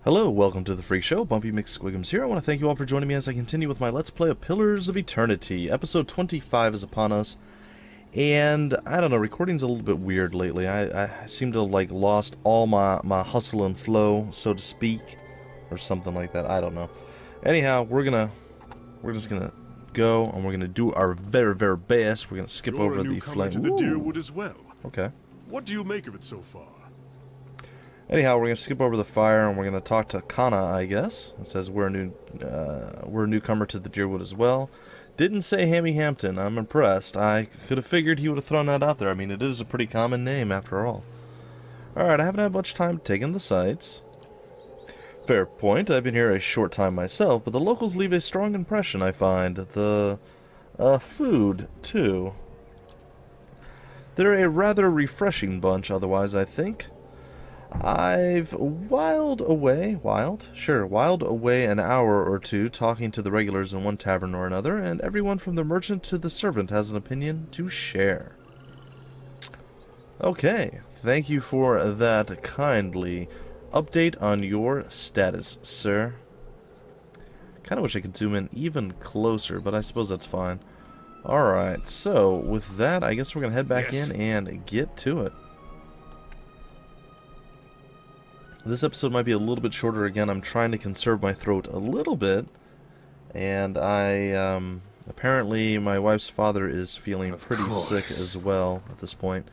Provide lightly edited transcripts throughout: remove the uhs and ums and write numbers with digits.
Hello, welcome to the Freak Show. Bumpy McSquigums here. I want to thank you all for joining me as I continue with my Let's Play of Pillars of Eternity. Episode 25 is upon us, and I don't know, recording's a little bit weird lately. I seem to like lost all my hustle and flow, so to speak, or something like that. I don't know. Anyhow, we're just gonna go, and we're gonna do our very best. We're gonna skip over the flank. To the Deerwood as well. Okay. What do you make of it so far? Anyhow, we're going to skip over the fire, and we're going to talk to Kana, I guess. It says we're a newcomer to the Deerwood as well. Didn't say Hammy Hampton. I'm impressed. I could have figured he would have thrown that out there. I mean, it is a pretty common name, after all. Alright, I haven't had much time taking the sights. Fair point. I've been here a short time myself, but the locals leave a strong impression, I find. The food, too. They're a rather refreshing bunch, otherwise, I think. I've whiled away an hour or two talking to the regulars in one tavern or another, and everyone from the merchant to the servant has an opinion to share. Okay, thank you for that kindly update on your status, sir. Kinda wish I could zoom in even closer, but I suppose that's fine. Alright, so with that, I guess we're gonna head back in and get to it. This episode might be a little bit shorter. Again, I'm trying to conserve my throat a little bit, and I apparently my wife's father is feeling pretty sick as well at this point,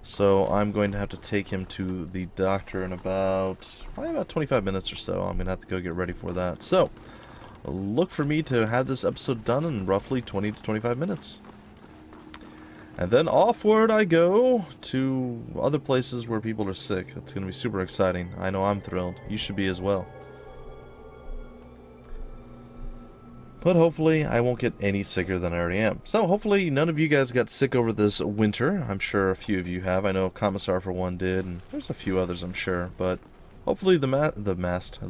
so I'm going to have to take him to the doctor in probably about 25 minutes or so. I'm gonna have to go get ready for that. So look for me to have this episode done in roughly 20 to 25 minutes. And then offward I go to other places where people are sick. It's going to be super exciting. I know I'm thrilled. You should be as well. But hopefully I won't get any sicker than I already am. So hopefully none of you guys got sick over this winter. I'm sure a few of you have. I know Commissar for one did, and there's a few others I'm sure. But hopefully the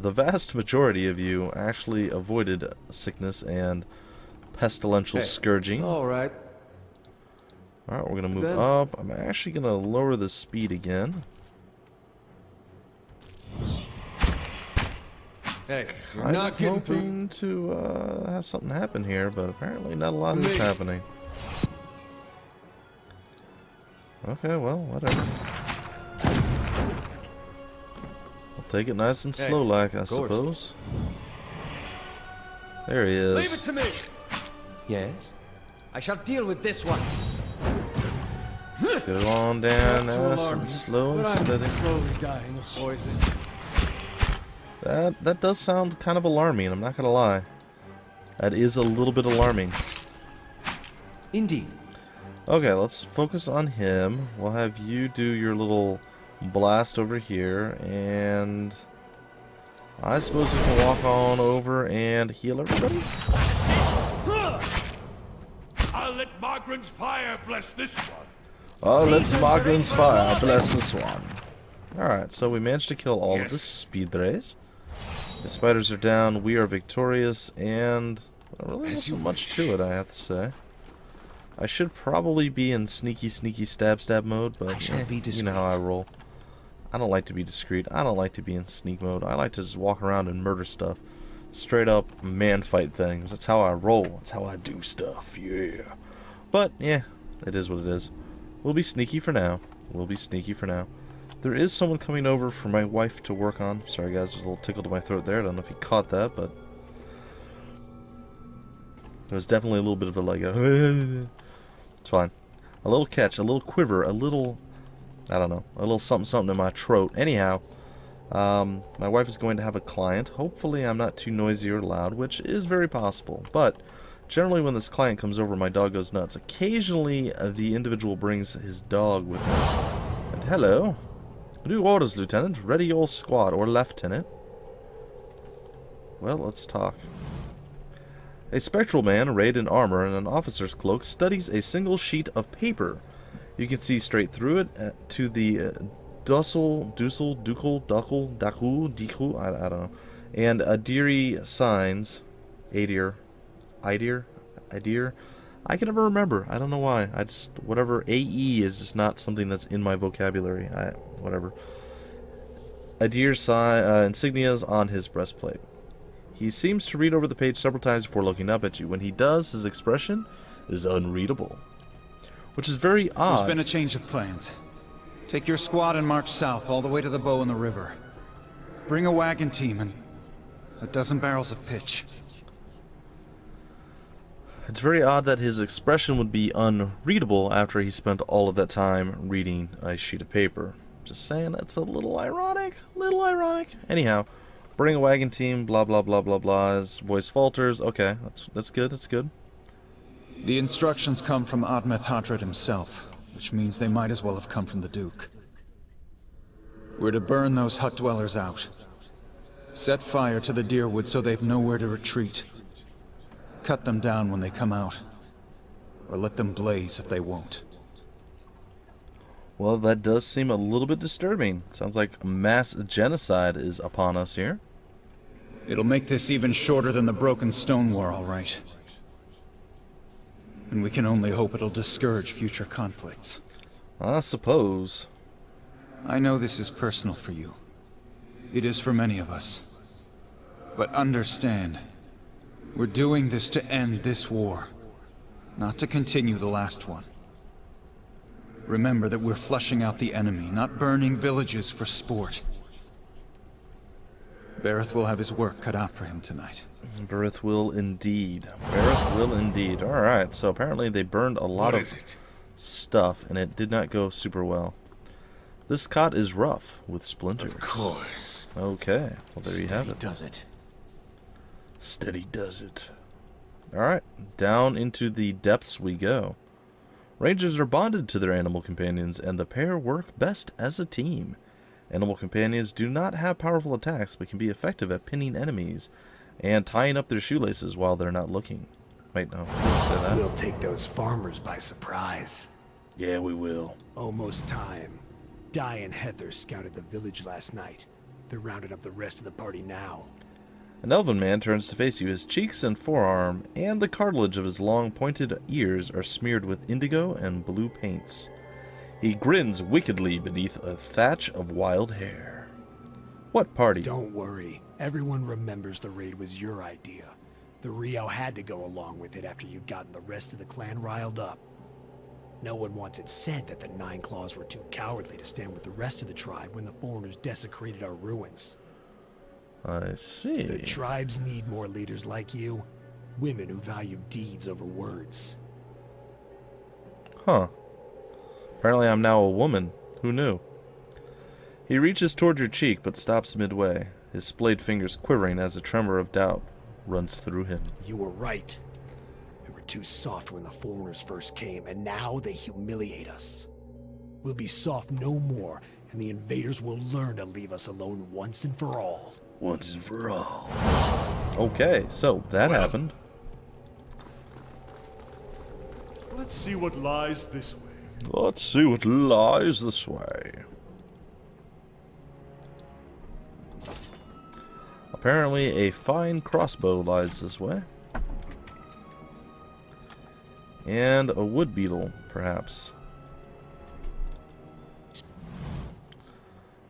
vast majority of you actually avoided sickness and pestilential scourging. Alright. Alright, we're going to move up. I'm actually going to lower the speed again. Hey, you're I'm not getting hoping to have something happen here, but apparently not a lot is happening. Okay, well, whatever. I'll take it nice and slow like, I suppose. There he is. Leave it to me! Yes? I shall deal with this one. Go on down, nice and slow and steady. Slowly dying of poison. That does sound kind of alarming, I'm not gonna lie. That is a little bit alarming. Indeed. Okay, let's focus on him. We'll have you do your little blast over here, and I suppose you can walk on over and heal everybody. I'll let Margaret's fire bless this one. Oh, let's Margaret's fire bless this one. Alright, so we managed to kill all of the speed rays. The spiders are down, we are victorious, and there really isn't much to it, I have to say. I should probably be in sneaky stab mode, but you know how I roll. I don't like to be discreet. I don't like to be in sneak mode. I like to just walk around and murder stuff. Straight up man fight things. That's how I roll. That's how I do stuff. Yeah. But yeah, it is what it is. We'll be sneaky for now. There is someone coming over for my wife to work on. Sorry guys, there's a little tickle to my throat there. I don't know if you caught that, but there was definitely a little bit of a like it's fine. A little catch, a little quiver, a little, I don't know, a little something in my throat. Anyhow, my wife is going to have a client. Hopefully I'm not too noisy or loud, which is very possible. But generally when this client comes over, my dog goes nuts. Occasionally the individual brings his dog with him. And hello. New orders, Lieutenant. Ready your squad, or Lieutenant. Well, let's talk. A spectral man arrayed in armor and an officer's cloak studies a single sheet of paper. You can see straight through it to the Dussel, Ducal, Daku, I don't know, and Adiri signs. Adir. I can never remember. I don't know why. I just, whatever AE is just not something that's in my vocabulary. Whatever. Adir's insignias on his breastplate. He seems to read over the page several times before looking up at you. When he does, his expression is unreadable, which is very odd. There's been a change of plans. Take your squad and march south all the way to the bow in the river. Bring a wagon team and a dozen barrels of pitch. It's very odd that his expression would be unreadable after he spent all of that time reading a sheet of paper. Just saying, that's a little ironic. Anyhow, bring a wagon team, blah, blah, blah, blah, blah. His voice falters. Okay, that's good, that's good. The instructions come from Admeth Hadred himself, which means they might as well have come from the Duke. We're to burn those hut dwellers out. Set fire to the deerwood so they've nowhere to retreat. Cut them down when they come out. Or let them blaze if they won't. Well, that does seem a little bit disturbing. Sounds like mass genocide is upon us here. It'll make this even shorter than the broken stone war, all right. And we can only hope it'll discourage future conflicts. I suppose. I know this is personal for you. It is for many of us. But understand, we're doing this to end this war, not to continue the last one. Remember that we're flushing out the enemy, not burning villages for sport. Bareth will have his work cut out for him tonight. Bareth will indeed. Bareth will indeed. Alright, so apparently they burned a lot of stuff, and it did not go super well. This cot is rough, with splinters. Of course. Okay, well there you have it. Does it. Steady does it. Alright, down into the depths we go. Rangers are bonded to their animal companions, and the pair work best as a team. Animal companions do not have powerful attacks, but can be effective at pinning enemies and tying up their shoelaces while they're not looking. Wait, no, I didn't say that. We'll take those farmers by surprise. Yeah, we will. Almost time. Di and Heather scouted the village last night. They're rounding up the rest of the party now. An elven man turns to face you. His cheeks and forearm and the cartilage of his long pointed ears are smeared with indigo and blue paints. He grins wickedly beneath a thatch of wild hair. What party? Don't worry. Everyone remembers the raid was your idea. The Rio had to go along with it after you'd gotten the rest of the clan riled up. No one wants it said that the Nine Claws were too cowardly to stand with the rest of the tribe when the foreigners desecrated our ruins. I see. The tribes need more leaders like you. Women who value deeds over words. Huh. Apparently I'm now a woman. Who knew? He reaches toward your cheek, but stops midway, his splayed fingers quivering as a tremor of doubt runs through him. You were right. We were too soft when the foreigners first came, and now they humiliate us. We'll be soft no more, and the invaders will learn to leave us alone once and for all. Once and for all. Okay, so that happened. Let's see what lies this way. Let's see what lies this way. Apparently a fine crossbow lies this way. And a wood beetle, perhaps.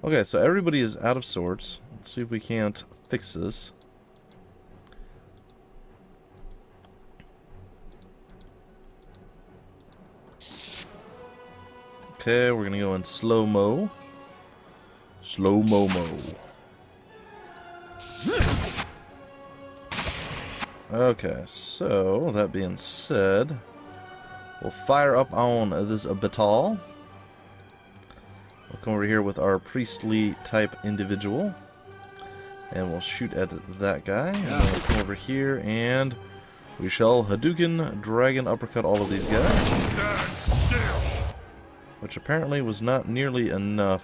Okay, so everybody is out of sorts. Let's see if we can't fix this. Okay, we're gonna go in slow-mo. Slow-mo-mo. Okay, so that being said, we'll fire up on this batal. We'll come over here with our priestly type individual, and we'll shoot at that guy. And then we'll come over here, and we shall Hadouken Dragon Uppercut all of these guys. Stand still! Which apparently was not nearly enough.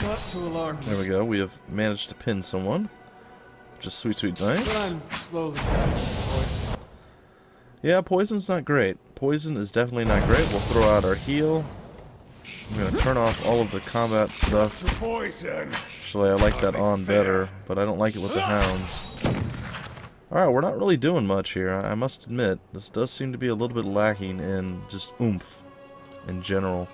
Not to alarm me, There we go. We have managed to pin someone. Just sweet, sweet nice. but I'm slowly dying of poison. Yeah, poison's not great. Poison is definitely not great. We'll throw out our heal. I'm going to turn off all of the combat stuff. To poison! Actually, I like that on better, but I don't like it with the hounds. Alright, we're not really doing much here, I must admit. This does seem to be a little bit lacking in just oomph in general.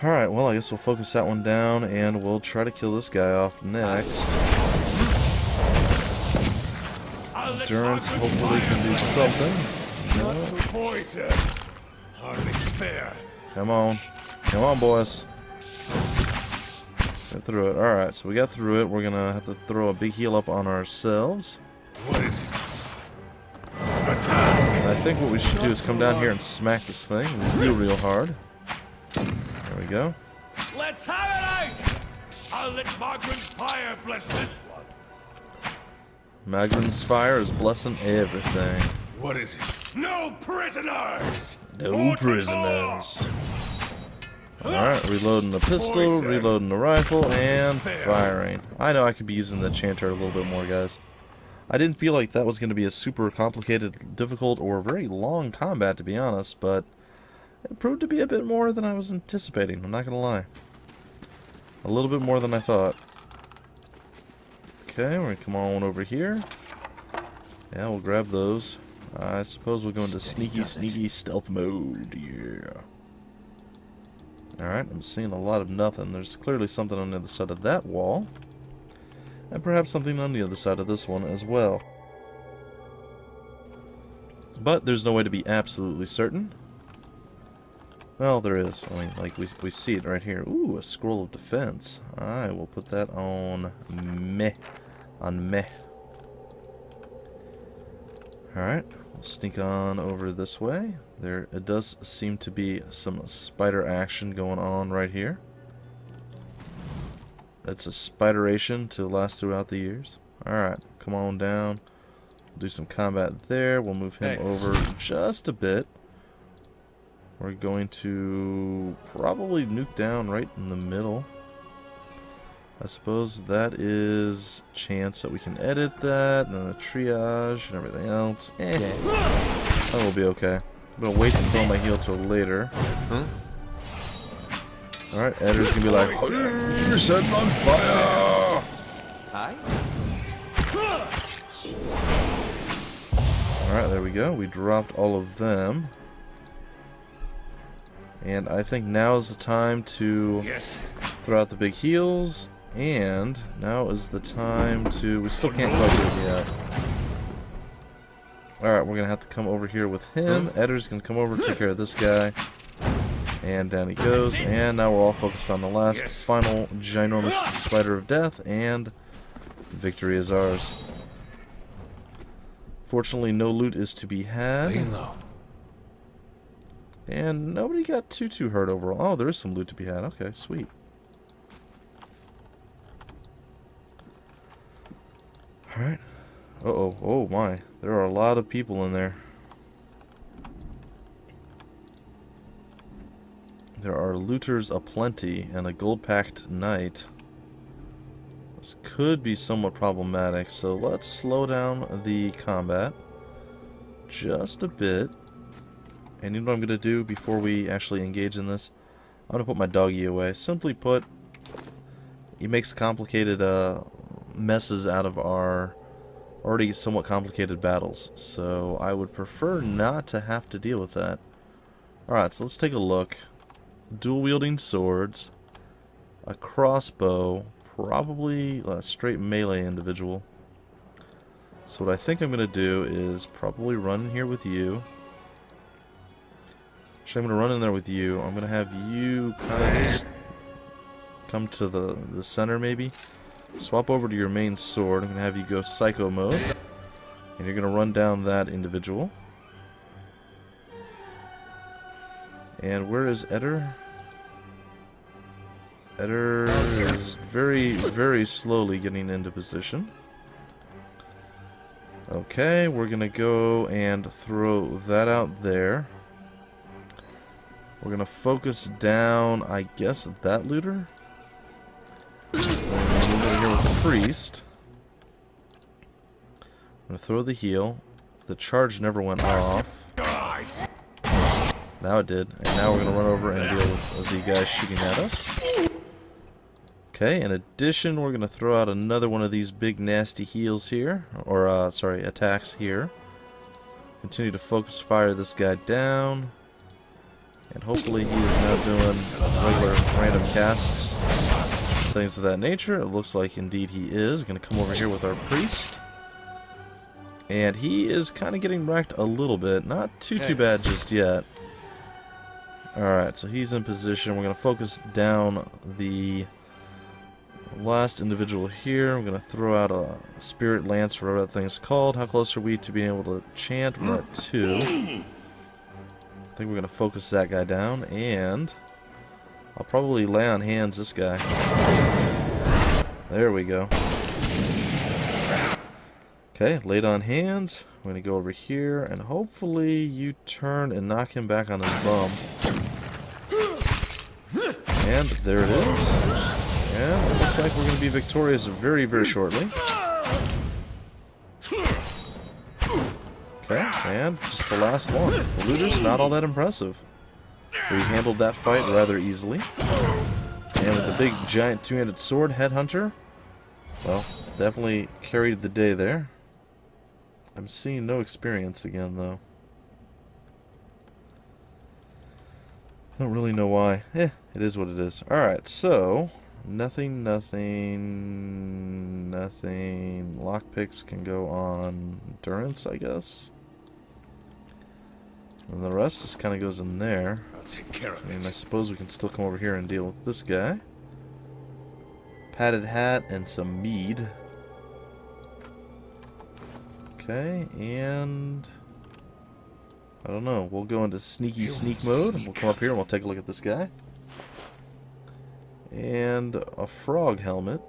Alright, well, I guess we'll focus that one down, and we'll try to kill this guy off next. Endurance hopefully can do something. Poison. Hardly fair. Come on. Come on, boys. Get through it. Alright, so we got through it. We're gonna have to throw a big heal up on ourselves. What is it? Attack. And I think what we should do is come down here and smack this thing real hard. There we go. Let's have it out! I'll let Margaret's fire bless this one. Magrin's fire is blessing everything. What is it? No prisoners! No For prisoners. Alright, reloading the pistol, reloading the rifle, and firing. I know I could be using the chanter a little bit more, guys. I didn't feel like that was going to be a super complicated, difficult, or very long combat, to be honest, but it proved to be a bit more than I was anticipating, I'm not going to lie. A little bit more than I thought. Okay, we're going to come on over here. Yeah, we'll grab those. I suppose we'll go into sneaky stealth mode. Yeah. Alright, I'm seeing a lot of nothing. There's clearly something on the other side of that wall. And perhaps something on the other side of this one as well. But there's no way to be absolutely certain. Well, there is. I mean, like, we see it right here. Ooh, a scroll of defense. I will put that on meh. On meh. Alright, we'll sneak on over this way. There, it does seem to be some spider action going on right here. That's a spideration to last throughout the years. Alright, come on down. We'll do some combat there. We'll move him over just a bit. We're going to probably nuke down right in the middle. I suppose that is chance that we can edit that, and then the triage and everything else. That will be okay. I'm going to wait to throw my heal till later. Alright, Edgar's going to be like, "Oh, set on fire!" Aye? Alright, there we go. We dropped all of them. And I think now is the time to throw out the big heals. And now is the time to... We still can't cover it yet. Alright, we're going to have to come over here with him. Edgar's going to come over and take care of this guy. And down he goes. And now we're all focused on the last final ginormous spider of death. And victory is ours. Fortunately, no loot is to be had. And nobody got too hurt overall. Oh, there is some loot to be had. Okay, sweet. Alright. Uh-oh. Oh, my. There are a lot of people in there. There are looters aplenty and a gold-packed knight. This could be somewhat problematic, so let's slow down the combat just a bit. And you know what I'm going to do before we actually engage in this? I'm going to put my doggy away. Simply put, he makes complicated messes out of our already somewhat complicated battles. So I would prefer not to have to deal with that. Alright, so let's take a look. Dual-wielding swords. A crossbow. Probably a straight melee individual. So what I think I'm going to do is probably run in here with you. Actually, I'm going to run in there with you. I'm going to have you kind of just come to the center, maybe. Swap over to your main sword. I'm going to have you go psycho mode. And you're going to run down that individual. And where is Edgar? Edgar is very slowly getting into position. Okay, we're going to go and throw that out there. We're going to focus down, I guess, that looter. And we're moving here with the priest. I'm going to throw the heal. The charge never went off. Now it did. And now we're going to run over and deal with the guys shooting at us. Okay, in addition, we're going to throw out another one of these big nasty heals here. Or, sorry, attacks here. Continue to focus fire this guy down. And hopefully he is now doing regular random casts, things of that nature. It looks like indeed he is. Going to come over here with our priest. And he is kind of getting wrecked a little bit. Not too bad just yet. Alright, so he's in position. We're going to focus down the last individual here. We're going to throw out a spirit lance, or whatever that thing's called. How close are we to being able to chant? We're at 2. I think we're going to focus that guy down, and I'll probably lay on hands this guy. There we go. Okay, laid on hands. We're going to go over here, and hopefully you turn and knock him back on his bum. And there it is. And it looks like we're going to be victorious very, very shortly. Okay, and just the last one. The looter's not all that impressive. We handled that fight rather easily. And with the big, giant, two-handed sword, Headhunter, well, definitely carried the day there. I'm seeing no experience again, though. I don't really know why. It is what it is. Alright, so nothing. Lockpicks can go on endurance, I guess. And the rest just kind of goes in there. I'll take care of I it. suppose we can still come over here and deal with this guy. Padded hat and some mead. Okay, and I don't know. We'll go into sneak mode. We'll come up here and we'll take a look at this guy. And a frog helmet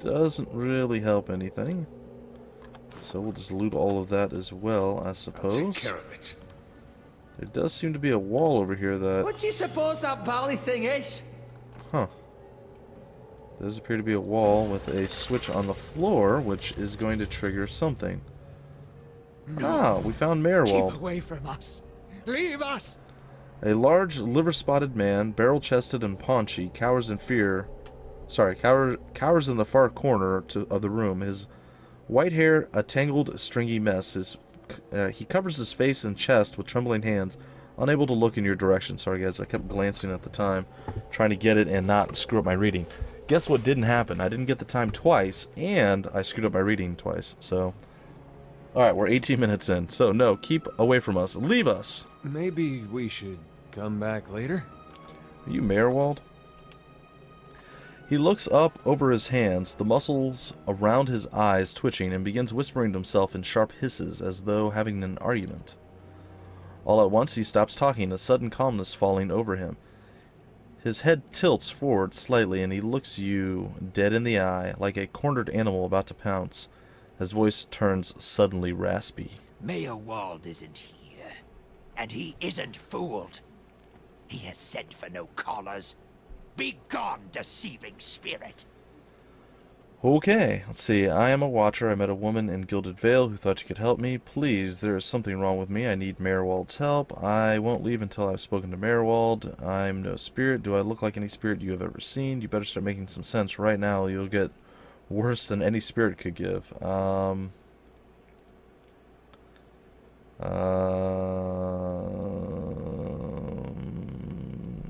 doesn't really help anything. So we'll just loot all of that as well, I suppose. I'll take care of it. There does seem to be a wall over here that... What do you suppose that bally thing is? Huh. There does appear to be a wall with a switch on the floor, which is going to trigger something. Ah, we found Maerwald. Keep away from us. Leave us. A large, liver-spotted man, barrel-chested and paunchy, cowers in fear. Sorry, cowers in the far corner of the room. His white hair a tangled, stringy mess. He covers his face and chest with trembling hands, unable to look in your direction. Sorry, guys, I kept glancing at the time, trying to get it and not screw up my reading. Guess what didn't happen? I didn't get the time twice, and I screwed up my reading twice. So, alright, we're 18 minutes in. So, no, keep away from us. Leave us. Maybe we should come back later? Are you Maerwald? He looks up over his hands, the muscles around his eyes twitching, and begins whispering to himself in sharp hisses as though having an argument. All at once he stops talking, a sudden calmness falling over him. His head tilts forward slightly, and he looks you dead in the eye, like a cornered animal about to pounce. His voice turns suddenly raspy. Maerwald isn't here, and he isn't fooled. He has sent for no callers. Be gone, deceiving spirit. Okay, let's see. I am a watcher. I met a woman in Gilded Vale who thought you could help me. Please, there is something wrong with me. I need Maerwald's help. I won't leave until I've spoken to Maerwald. I'm no spirit. Do I look like any spirit you have ever seen? You better start making some sense right now. You'll get worse than any spirit could give.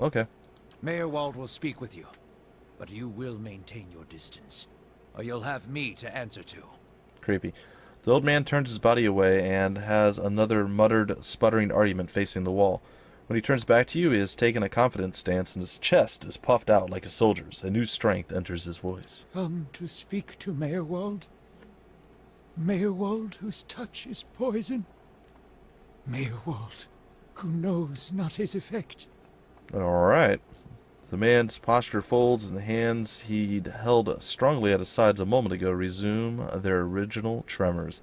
Okay. Maerwald will speak with you, but you will maintain your distance, or you'll have me to answer to. Creepy. The old man turns his body away and has another muttered, sputtering argument facing the wall. When he turns back to you, he has taken a confident stance, and his chest is puffed out like a soldier's. A new strength enters his voice. Come to speak to Maerwald. Maerwald, whose touch is poison. Maerwald, who knows not his effect. Alright. The man's posture folds, and the hands he'd held strongly at his sides a moment ago resume their original tremors.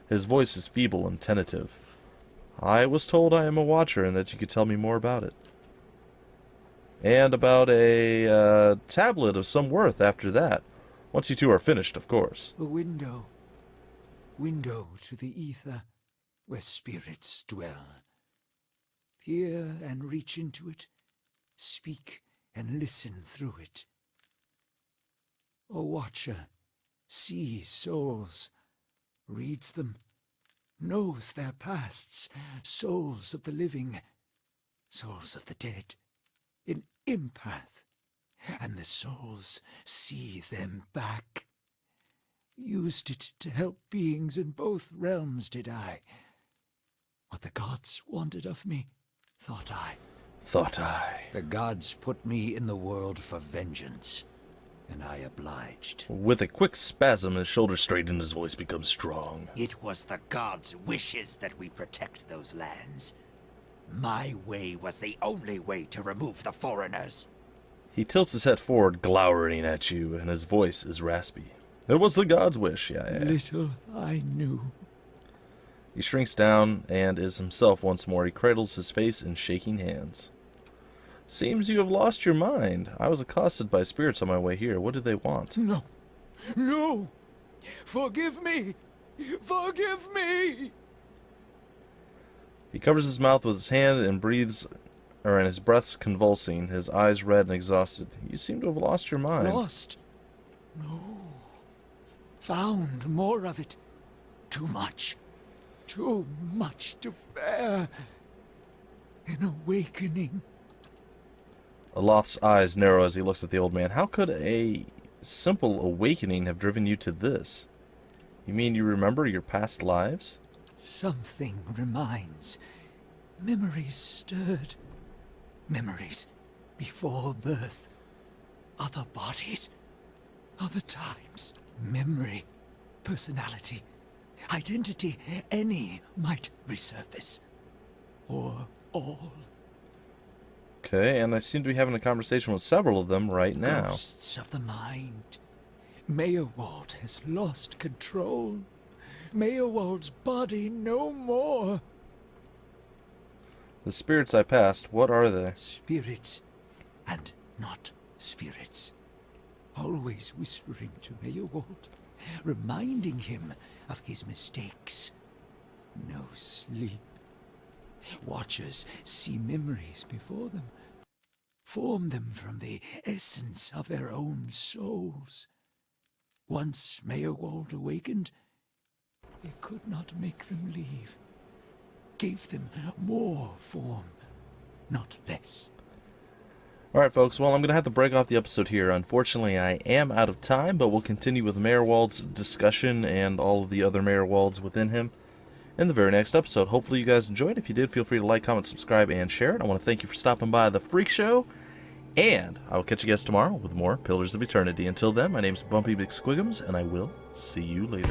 His voice is feeble and tentative. I was told I am a watcher and that you could tell me more about it. And about a tablet of some worth after that. Once you two are finished, of course. A window. Window to the ether, where spirits dwell. Peer and reach into it. Speak and listen through it. A watcher sees souls, reads them, knows their pasts, souls of the living, souls of the dead, in Impath, and the souls see them back. Used it to help beings in both realms, did I? What the gods wanted of me, thought I. The gods put me in the world for vengeance, and I obliged. With a quick spasm, his shoulders straighten and his voice becomes strong. It was the gods' wishes that we protect those lands. My way was the only way to remove the foreigners. He tilts his head forward, glowering at you, and his voice is raspy. It was the god's wish, yeah. Little I knew. He shrinks down and is himself once more. He cradles his face in shaking hands. Seems you have lost your mind. I was accosted by spirits on my way here. What do they want? No. No! Forgive me! Forgive me! He covers his mouth with his hand and his breath's convulsing, his eyes red and exhausted. You seem to have lost your mind. Lost? No. Found more of it. Too much. Too much to bear. An awakening. Aloth's eyes narrow as he looks at the old man. How could a simple awakening have driven you to this? You mean you remember your past lives? Something reminds. Memories stirred. Memories before birth. Other bodies. Other times. Memory. Personality. Identity. Any might resurface. Or all. Okay, and I seem to be having a conversation with several of them right now. Ghosts of the mind. Maerwald has lost control. Maerwald's body no more. The spirits I passed, what are they? Spirits, and not spirits. Always whispering to Maerwald, reminding him of his mistakes. No sleep. Watchers see memories before them, form them from the essence of their own souls. Once Maerwald awakened, he could not make them leave. Gave them more form, not less. Alright folks, well I'm going to have to break off the episode here. Unfortunately I am out of time, but we'll continue with Maerwald's discussion and all of the other Maerwalds within him in the very next episode. Hopefully you guys enjoyed. If you did, feel free to like, comment, subscribe, and share it. I want to thank you for stopping by the Freak Show, and I will catch you guys tomorrow with more Pillars of Eternity. Until then, my name's Bumpy McSquigums, and I will see you later.